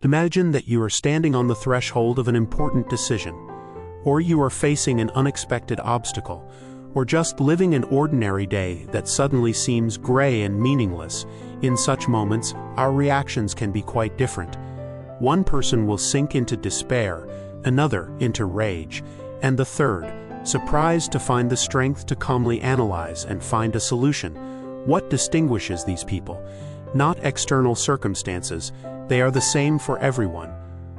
Imagine that you are standing on the threshold of an important decision, or you are facing an unexpected obstacle, or just living an ordinary day that suddenly seems gray and meaningless. In such moments, our reactions can be quite different. One person will sink into despair, another into rage, and the third, surprised to find the strength to calmly analyze and find a solution. What distinguishes these people? Not external circumstances, they are the same for everyone.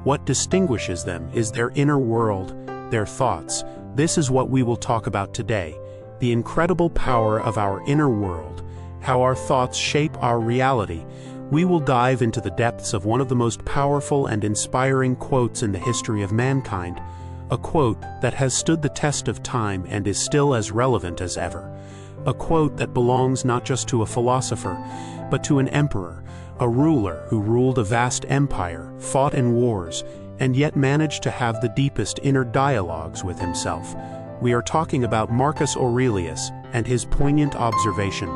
What distinguishes them is their inner world, their thoughts. This is what we will talk about today. The incredible power of our inner world, how our thoughts shape our reality. We will dive into the depths of one of the most powerful and inspiring quotes in the history of mankind, a quote that has stood the test of time and is still as relevant as ever. A quote that belongs not just to a philosopher, but to an emperor, a ruler who ruled a vast empire, fought in wars, and yet managed to have the deepest inner dialogues with himself. We are talking about Marcus Aurelius and his poignant observation.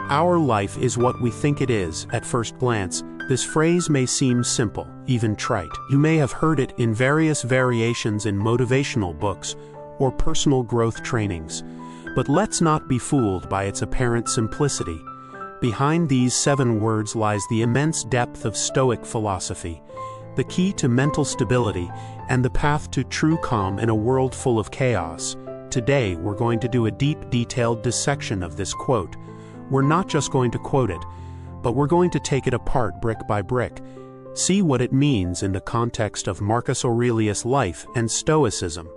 Our life is what we think it is. At first glance, this phrase may seem simple, even trite. You may have heard it in various variations in motivational books or personal growth trainings. But let's not be fooled by its apparent simplicity. Behind these 7 words lies the immense depth of Stoic philosophy, the key to mental stability and the path to true calm in a world full of chaos. Today, we're going to do a deep, detailed dissection of this quote. We're not just going to quote it, but we're going to take it apart brick by brick, see what it means in the context of Marcus Aurelius' life and Stoicism,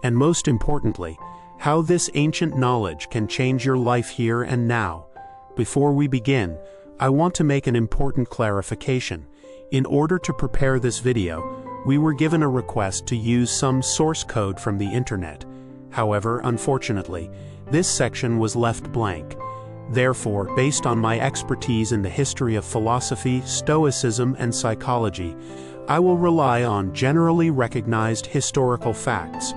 and most importantly, how this ancient knowledge can change your life here and now. Before we begin, I want to make an important clarification. In order to prepare this video, we were given a request to use some source code from the internet. However, unfortunately, this section was left blank. Therefore, based on my expertise in the history of philosophy, Stoicism, and psychology, I will rely on generally recognized historical facts,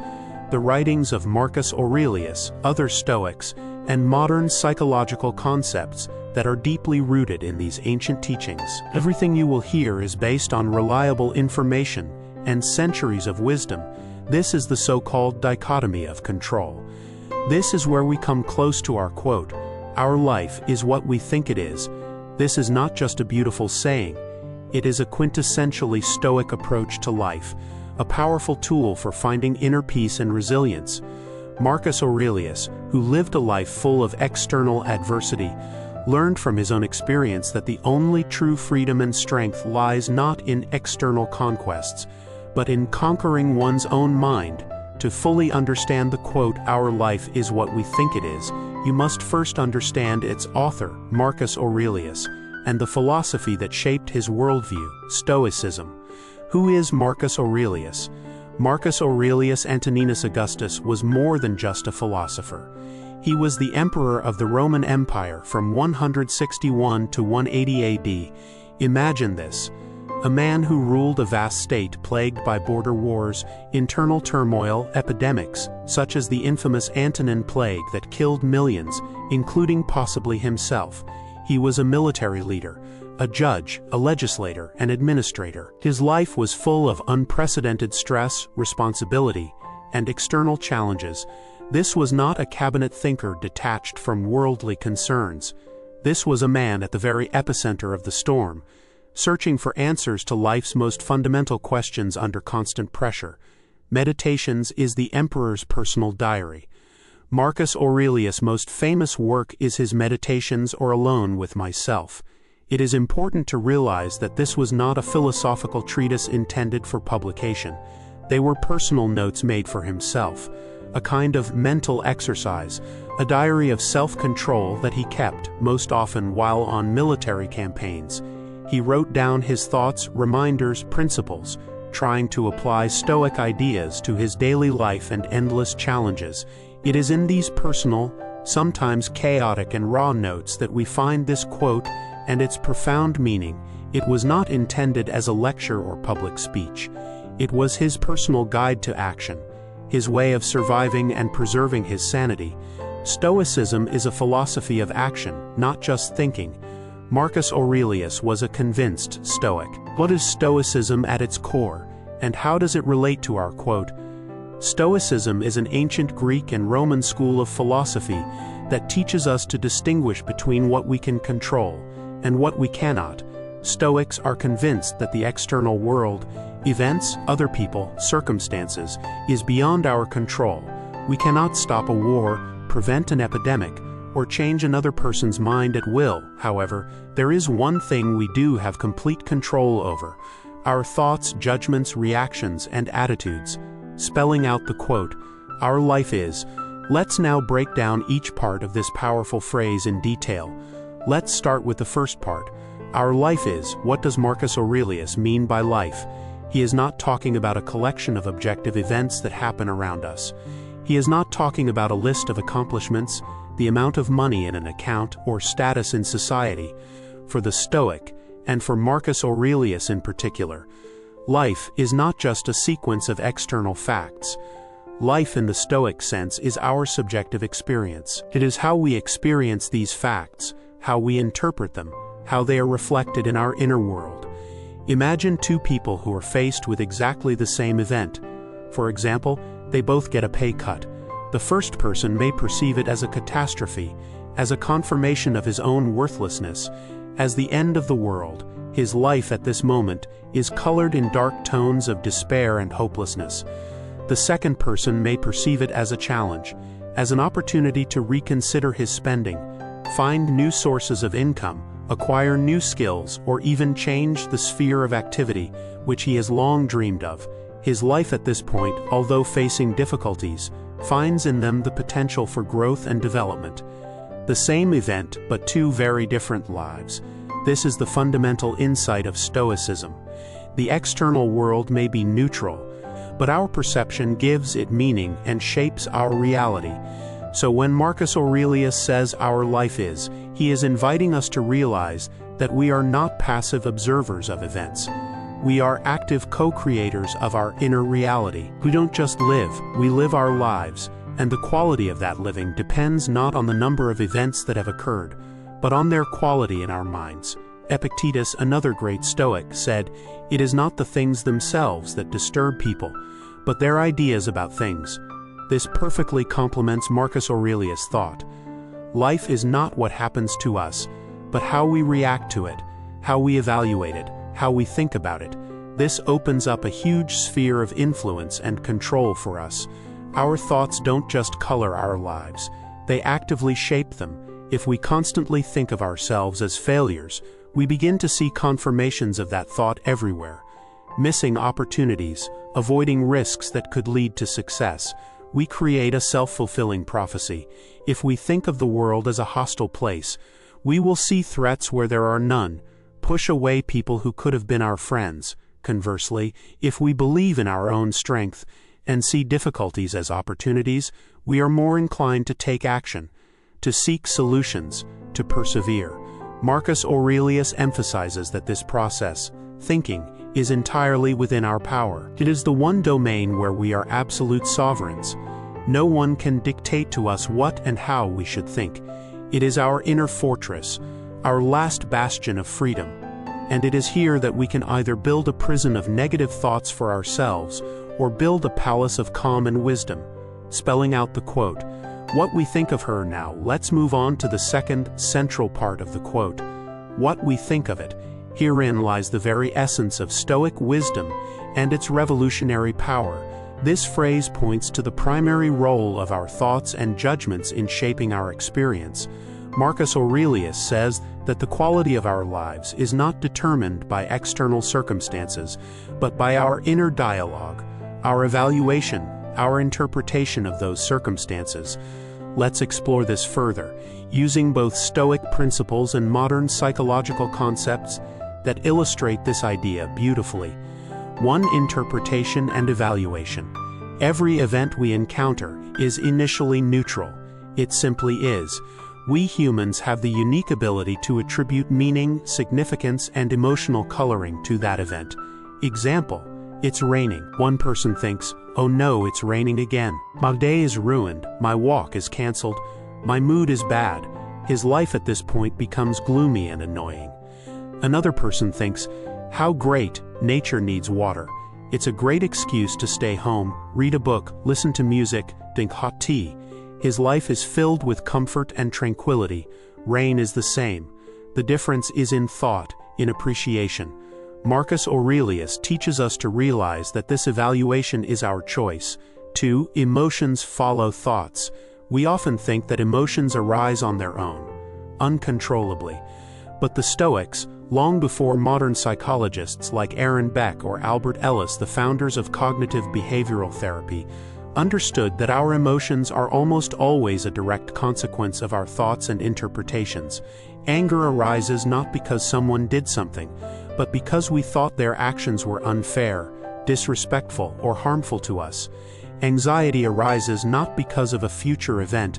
the writings of Marcus Aurelius, other Stoics, and modern psychological concepts that are deeply rooted in these ancient teachings. Everything you will hear is based on reliable information and centuries of wisdom. This is the so-called dichotomy of control. This is where we come close to our quote, "Our life is what we think it is." This is not just a beautiful saying. It is a quintessentially Stoic approach to life, a powerful tool for finding inner peace and resilience. Marcus Aurelius, who lived a life full of external adversity, learned from his own experience that the only true freedom and strength lies not in external conquests, but in conquering one's own mind. To fully understand the quote, "Our life is what we think it is," you must first understand its author, Marcus Aurelius, and the philosophy that shaped his worldview, Stoicism. Who is Marcus Aurelius? Marcus Aurelius Antoninus Augustus was more than just a philosopher. He was the emperor of the Roman Empire from 161 to 180 AD. Imagine this. A man who ruled a vast state plagued by border wars, internal turmoil, epidemics, such as the infamous Antonine Plague that killed millions, including possibly himself. He was a military leader, a judge, a legislator, and administrator. His life was full of unprecedented stress, responsibility, and external challenges. This was not a cabinet thinker detached from worldly concerns. This was a man at the very epicenter of the storm, searching for answers to life's most fundamental questions under constant pressure. Meditations is the emperor's personal diary. Marcus Aurelius' most famous work is his Meditations or Alone with Myself. It is important to realize that this was not a philosophical treatise intended for publication. They were personal notes made for himself, a kind of mental exercise, a diary of self-control that he kept, most often while on military campaigns. He wrote down his thoughts, reminders, principles, trying to apply Stoic ideas to his daily life and endless challenges. It is in these personal, sometimes chaotic and raw notes that we find this quote and its profound meaning. It was not intended as a lecture or public speech. It was his personal guide to action, his way of surviving and preserving his sanity. Stoicism is a philosophy of action, not just thinking. Marcus Aurelius was a convinced Stoic. What is Stoicism at its core, and how does it relate to our quote? Stoicism is an ancient Greek and Roman school of philosophy that teaches us to distinguish between what we can control and what we cannot. Stoics are convinced that the external world, events, other people, circumstances, is beyond our control. We cannot stop a war, prevent an epidemic, or change another person's mind at will. However, there is one thing we do have complete control over: our thoughts, judgments, reactions, and attitudes. Spelling out the quote, "Our life is." Let's now break down each part of this powerful phrase in detail. Let's start with the first part. Our life is. What does Marcus Aurelius mean by life? He is not talking about a collection of objective events that happen around us. He is not talking about a list of accomplishments, the amount of money in an account, or status in society. For the Stoic, and for Marcus Aurelius in particular, life is not just a sequence of external facts. Life in the Stoic sense is our subjective experience. It is how we experience these facts, how we interpret them, how they are reflected in our inner world. Imagine two people who are faced with exactly the same event. For example, they both get a pay cut. The first person may perceive it as a catastrophe, as a confirmation of his own worthlessness, as the end of the world. His life at this moment is colored in dark tones of despair and hopelessness. The second person may perceive it as a challenge, as an opportunity to reconsider his spending, find new sources of income, acquire new skills, or even change the sphere of activity which he has long dreamed of. His life at this point, although facing difficulties, finds in them the potential for growth and development. The same event, but two very different lives. This is the fundamental insight of Stoicism. The external world may be neutral, but our perception gives it meaning and shapes our reality. So when Marcus Aurelius says our life is, he is inviting us to realize that we are not passive observers of events. We are active co-creators of our inner reality. We don't just live, we live our lives, and the quality of that living depends not on the number of events that have occurred, but on their quality in our minds. Epictetus, another great Stoic, said, "It is not the things themselves that disturb people, but their ideas about things." This perfectly complements Marcus Aurelius' thought. Life is not what happens to us, but how we react to it, how we evaluate it, how we think about it. This opens up a huge sphere of influence and control for us. Our thoughts don't just color our lives, they actively shape them. If we constantly think of ourselves as failures, we begin to see confirmations of that thought everywhere. Missing opportunities, avoiding risks that could lead to success. We create a self-fulfilling prophecy. If we think of the world as a hostile place, we will see threats where there are none, push away people who could have been our friends. Conversely, if we believe in our own strength and see difficulties as opportunities, we are more inclined to take action, to seek solutions, to persevere. Marcus Aurelius emphasizes that this process, thinking, is entirely within our power. It is the one domain where we are absolute sovereigns. No one can dictate to us what and how we should think. It is our inner fortress, our last bastion of freedom. And it is here that we can either build a prison of negative thoughts for ourselves or build a palace of calm and wisdom. Spelling out the quote, "What we think of her." Now, let's move on to the second central part of the quote. What we think of it. Herein lies the very essence of Stoic wisdom and its revolutionary power. This phrase points to the primary role of our thoughts and judgments in shaping our experience. Marcus Aurelius says that the quality of our lives is not determined by external circumstances, but by our inner dialogue, our evaluation, our interpretation of those circumstances. Let's explore this further, using both Stoic principles and modern psychological concepts that illustrate this idea beautifully. 1. Interpretation and evaluation. Every event we encounter is initially neutral. It simply is. We humans have the unique ability to attribute meaning, significance, and emotional coloring to that event. Example, it's raining. One person thinks, "Oh no, it's raining again. My day is ruined, my walk is cancelled, my mood is bad." His life at this point becomes gloomy and annoying. Another person thinks, "How great, nature needs water. It's a great excuse to stay home, read a book, listen to music, drink hot tea." His life is filled with comfort and tranquility. Rain is the same. The difference is in thought, in appreciation. Marcus Aurelius teaches us to realize that this evaluation is our choice. 2. Emotions follow thoughts. We often think that emotions arise on their own, uncontrollably. But the Stoics, long before modern psychologists like Aaron Beck or Albert Ellis, the founders of cognitive behavioral therapy, understood that our emotions are almost always a direct consequence of our thoughts and interpretations. Anger arises not because someone did something, but because we thought their actions were unfair, disrespectful, or harmful to us. Anxiety arises not because of a future event,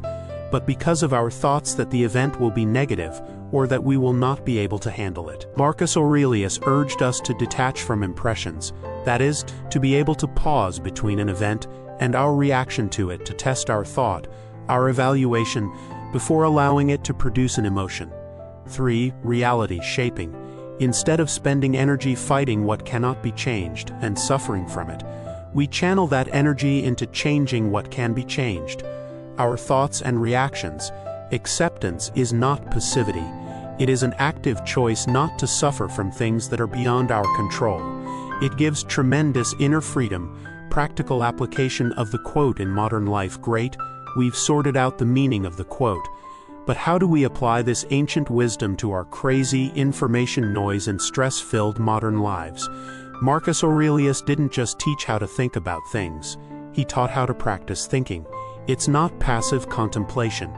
but because of our thoughts that the event will be negative, or that we will not be able to handle it. Marcus Aurelius urged us to detach from impressions, that is, to be able to pause between an event and our reaction to it, to test our thought, our evaluation, before allowing it to produce an emotion. 3. Reality shaping. Instead of spending energy fighting what cannot be changed and suffering from it, we channel that energy into changing what can be changed. Our thoughts and reactions. Acceptance is not passivity. It is an active choice not to suffer from things that are beyond our control. It gives tremendous inner freedom. Practical application of the quote in modern life. Great, we've sorted out the meaning of the quote. But how do we apply this ancient wisdom to our crazy, information noise and stress-filled modern lives? Marcus Aurelius didn't just teach how to think about things. He taught how to practice thinking. It's not passive contemplation.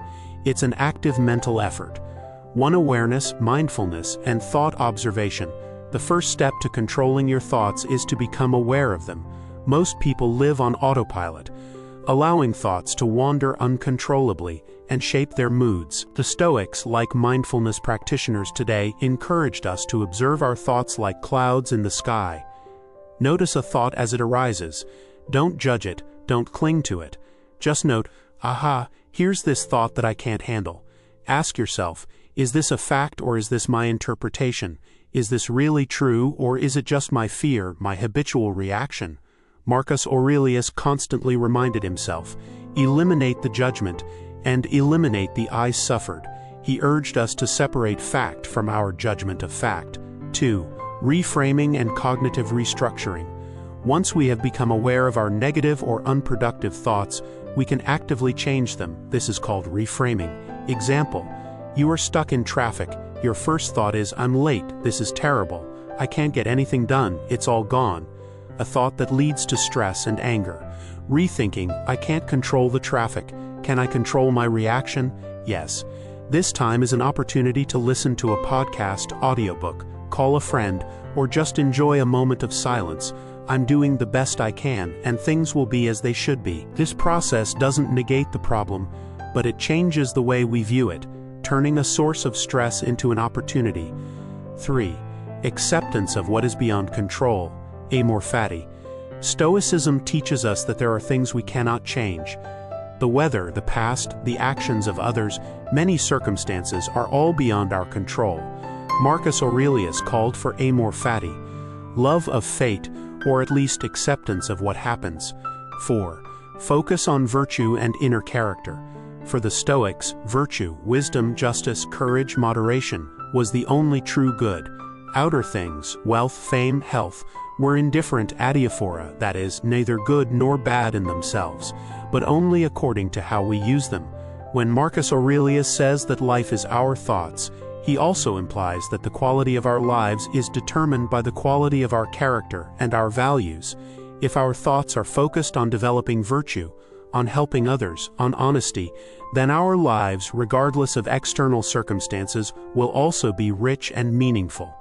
It's an active mental effort. One, awareness, mindfulness, and thought observation. The first step to controlling your thoughts is to become aware of them. Most people live on autopilot, allowing thoughts to wander uncontrollably and shape their moods. The Stoics, like mindfulness practitioners today, encouraged us to observe our thoughts like clouds in the sky. Notice a thought as it arises. Don't judge it, don't cling to it. Just note, aha, here's this thought that I can't handle. Ask yourself, is this a fact or is this my interpretation? Is this really true or is it just my fear, my habitual reaction? Marcus Aurelius constantly reminded himself, eliminate the judgment and eliminate the I suffered. He urged us to separate fact from our judgment of fact. 2. Reframing and cognitive restructuring. Once we have become aware of our negative or unproductive thoughts, we can actively change them. This is called reframing. Example, you are stuck in traffic. Your first thought is, I'm late, this is terrible, I can't get anything done, it's all gone. A thought that leads to stress and anger. Rethinking, I can't control the traffic. Can I control my reaction? Yes. This time is an opportunity to listen to a podcast, audiobook, call a friend, or just enjoy a moment of silence. I'm doing the best I can, and things will be as they should be. This process doesn't negate the problem, but it changes the way we view it, turning a source of stress into an opportunity. 3. Acceptance of what is beyond control. Amor fati. Stoicism teaches us that there are things we cannot change. The weather, the past, the actions of others, many circumstances are all beyond our control. Marcus Aurelius called for amor fati, love of fate, or at least acceptance of what happens. 4. Focus on virtue and inner character. For the Stoics, virtue, wisdom, justice, courage, moderation, was the only true good. Outer things, wealth, fame, health, were indifferent adiaphora, that is, neither good nor bad in themselves, but only according to how we use them. When Marcus Aurelius says that life is our thoughts, he also implies that the quality of our lives is determined by the quality of our character and our values. If our thoughts are focused on developing virtue, on helping others, on honesty, then our lives, regardless of external circumstances, will also be rich and meaningful.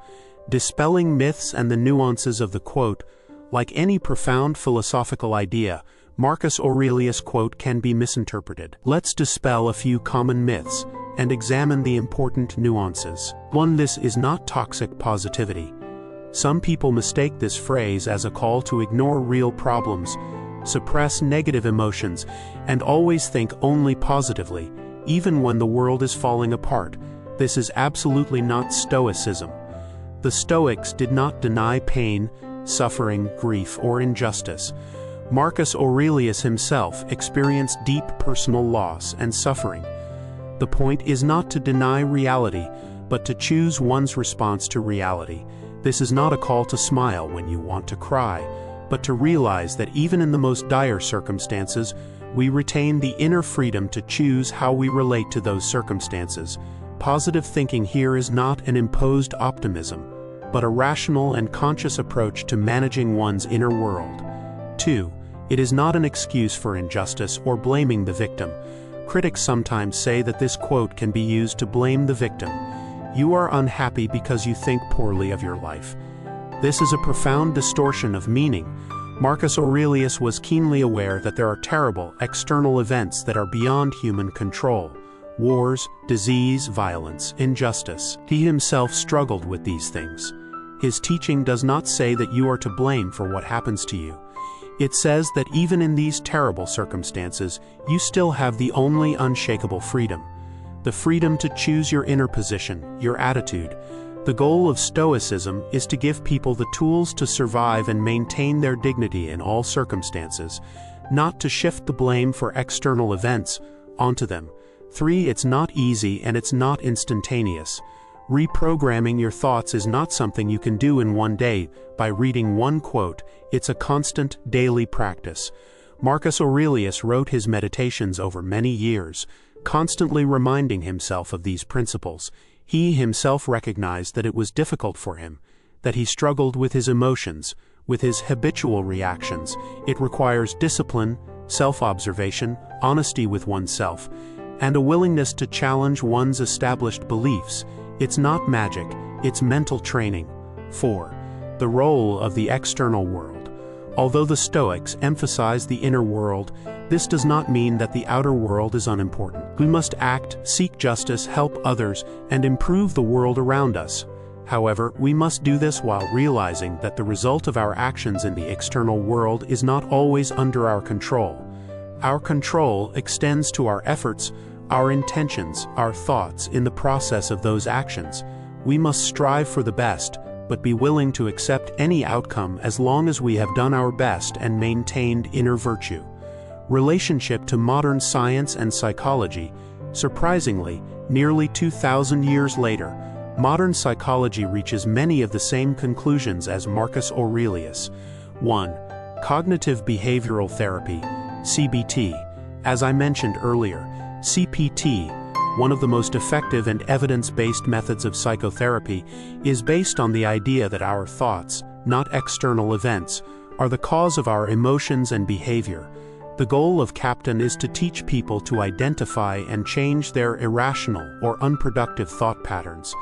Dispelling myths and the nuances of the quote, like any profound philosophical idea, Marcus Aurelius' quote can be misinterpreted. Let's dispel a few common myths and examine the important nuances. 1. This is not toxic positivity. Some people mistake this phrase as a call to ignore real problems, suppress negative emotions, and always think only positively, even when the world is falling apart. This is absolutely not Stoicism. The Stoics did not deny pain, suffering, grief, or injustice. Marcus Aurelius himself experienced deep personal loss and suffering. The point is not to deny reality, but to choose one's response to reality. This is not a call to smile when you want to cry, but to realize that even in the most dire circumstances, we retain the inner freedom to choose how we relate to those circumstances. Positive thinking here is not an imposed optimism, but a rational and conscious approach to managing one's inner world. 2. It is not an excuse for injustice or blaming the victim. Critics sometimes say that this quote can be used to blame the victim. You are unhappy because you think poorly of your life. This is a profound distortion of meaning. Marcus Aurelius was keenly aware that there are terrible external events that are beyond human control. Wars, disease, violence, injustice. He himself struggled with these things. His teaching does not say that you are to blame for what happens to you. It says that even in these terrible circumstances, you still have the only unshakable freedom. The freedom to choose your inner position, your attitude. The goal of Stoicism is to give people the tools to survive and maintain their dignity in all circumstances, not to shift the blame for external events onto them. 3. It's not easy and it's not instantaneous. Reprogramming your thoughts is not something you can do in one day by reading one quote. It's a constant, daily practice. Marcus Aurelius wrote his meditations over many years, constantly reminding himself of these principles. He himself recognized that it was difficult for him, that he struggled with his emotions, with his habitual reactions. It requires discipline, self-observation, honesty with oneself, and a willingness to challenge one's established beliefs. It's not magic, it's mental training. 4. The role of the external world. Although the Stoics emphasize the inner world, this does not mean that the outer world is unimportant. We must act, seek justice, help others, and improve the world around us. However, we must do this while realizing that the result of our actions in the external world is not always under our control. Our control extends to our efforts, our intentions, our thoughts in the process of those actions. We must strive for the best, but be willing to accept any outcome as long as we have done our best and maintained inner virtue. Relationship to modern science and psychology. Surprisingly, nearly 2,000 years later, modern psychology reaches many of the same conclusions as Marcus Aurelius. 1. Cognitive behavioral therapy, CBT. As I mentioned earlier, CBT, one of the most effective and evidence-based methods of psychotherapy, is based on the idea that our thoughts, not external events, are the cause of our emotions and behavior. The goal of CBT is to teach people to identify and change their irrational or unproductive thought patterns.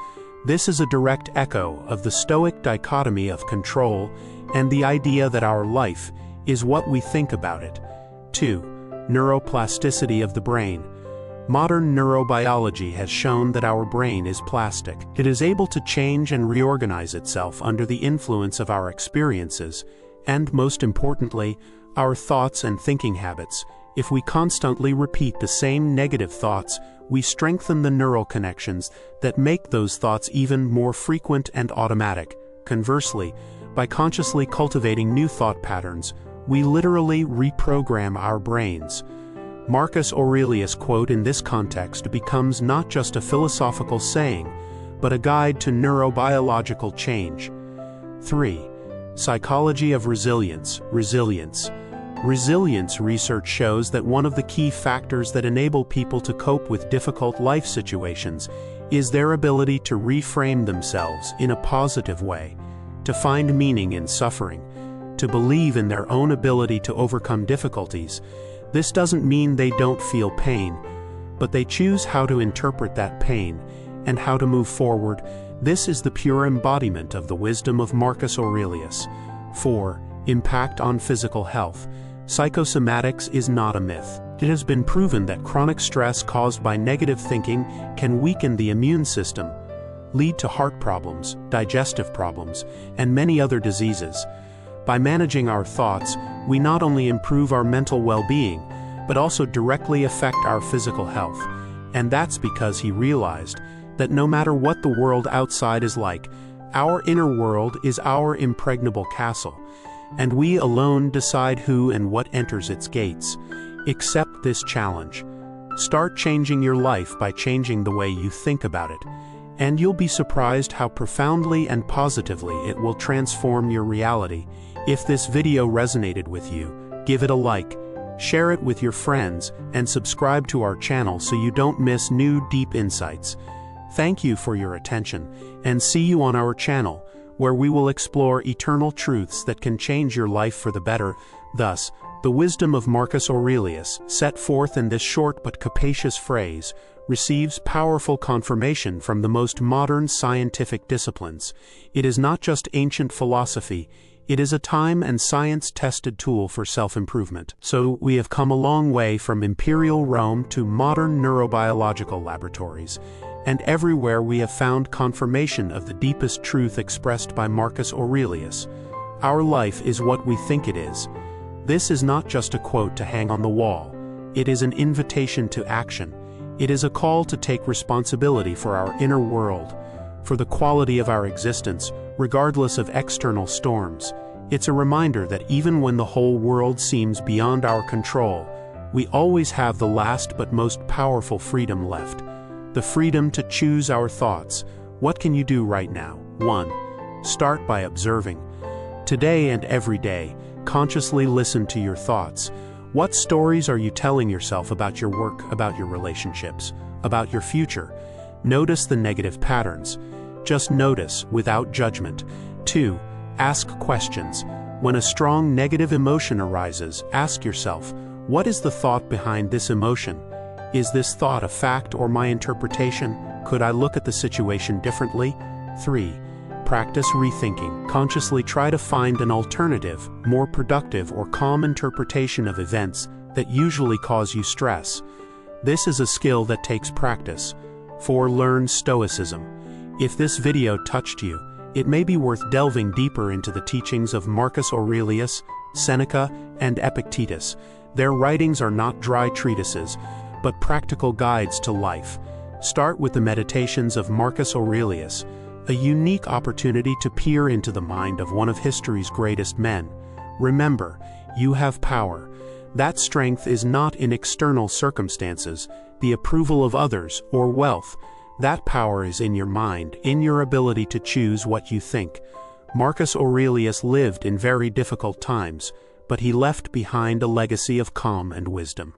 This is a direct echo of the Stoic dichotomy of control and the idea that our life is what we think about it. 2. Neuroplasticity of the brain. Modern neurobiology has shown that our brain is plastic. It is able to change and reorganize itself under the influence of our experiences, and most importantly, our thoughts and thinking habits. If we constantly repeat the same negative thoughts, we strengthen the neural connections that make those thoughts even more frequent and automatic. Conversely, by consciously cultivating new thought patterns, we literally reprogram our brains. Marcus Aurelius' quote in this context becomes not just a philosophical saying, but a guide to neurobiological change. 3. Psychology of resilience. Resilience research shows that one of the key factors that enable people to cope with difficult life situations is their ability to reframe themselves in a positive way, to find meaning in suffering, to believe in their own ability to overcome difficulties. This doesn't mean they don't feel pain, but they choose how to interpret that pain and how to move forward. This is the pure embodiment of the wisdom of Marcus Aurelius. 4. Impact on physical health. Psychosomatics is not a myth. It has been proven that chronic stress caused by negative thinking can weaken the immune system, lead to heart problems, digestive problems, and many other diseases. By managing our thoughts, we not only improve our mental well-being, but also directly affect our physical health. And that's because he realized that no matter what the world outside is like, our inner world is our impregnable castle, and we alone decide who and what enters its gates. Accept this challenge. Start changing your life by changing the way you think about it, and you'll be surprised how profoundly and positively it will transform your reality. If this video resonated with you, give it a like, share it with your friends, and subscribe to our channel so you don't miss new deep insights. Thank you for your attention, and see you on our channel, where we will explore eternal truths that can change your life for the better. Thus, the wisdom of Marcus Aurelius, set forth in this short but capacious phrase, receives powerful confirmation from the most modern scientific disciplines. It is not just ancient philosophy, it is a time and science-tested tool for self-improvement. So we have come a long way from imperial Rome to modern neurobiological laboratories, and everywhere we have found confirmation of the deepest truth expressed by Marcus Aurelius. Our life is what we think it is. This is not just a quote to hang on the wall. It is an invitation to action. It is a call to take responsibility for our inner world, for the quality of our existence, regardless of external storms. It's a reminder that even when the whole world seems beyond our control, we always have the last but most powerful freedom left. The freedom to choose our thoughts. What can you do right now? 1. Start by observing. Today and every day, consciously listen to your thoughts. What stories are you telling yourself about your work, about your relationships, about your future? Notice the negative patterns. Just notice, without judgment. 2. Ask questions. When a strong negative emotion arises, ask yourself, what is the thought behind this emotion? Is this thought a fact or my interpretation? Could I look at the situation differently? 3. Practice rethinking. Consciously try to find an alternative, more productive or calm interpretation of events that usually cause you stress. This is a skill that takes practice. 4. Learn Stoicism. If this video touched you, it may be worth delving deeper into the teachings of Marcus Aurelius, Seneca, and Epictetus. Their writings are not dry treatises, but practical guides to life. Start with the Meditations of Marcus Aurelius, a unique opportunity to peer into the mind of one of history's greatest men. Remember, you have power. That strength is not in external circumstances, the approval of others, or wealth. That power is in your mind, in your ability to choose what you think. Marcus Aurelius lived in very difficult times, but he left behind a legacy of calm and wisdom.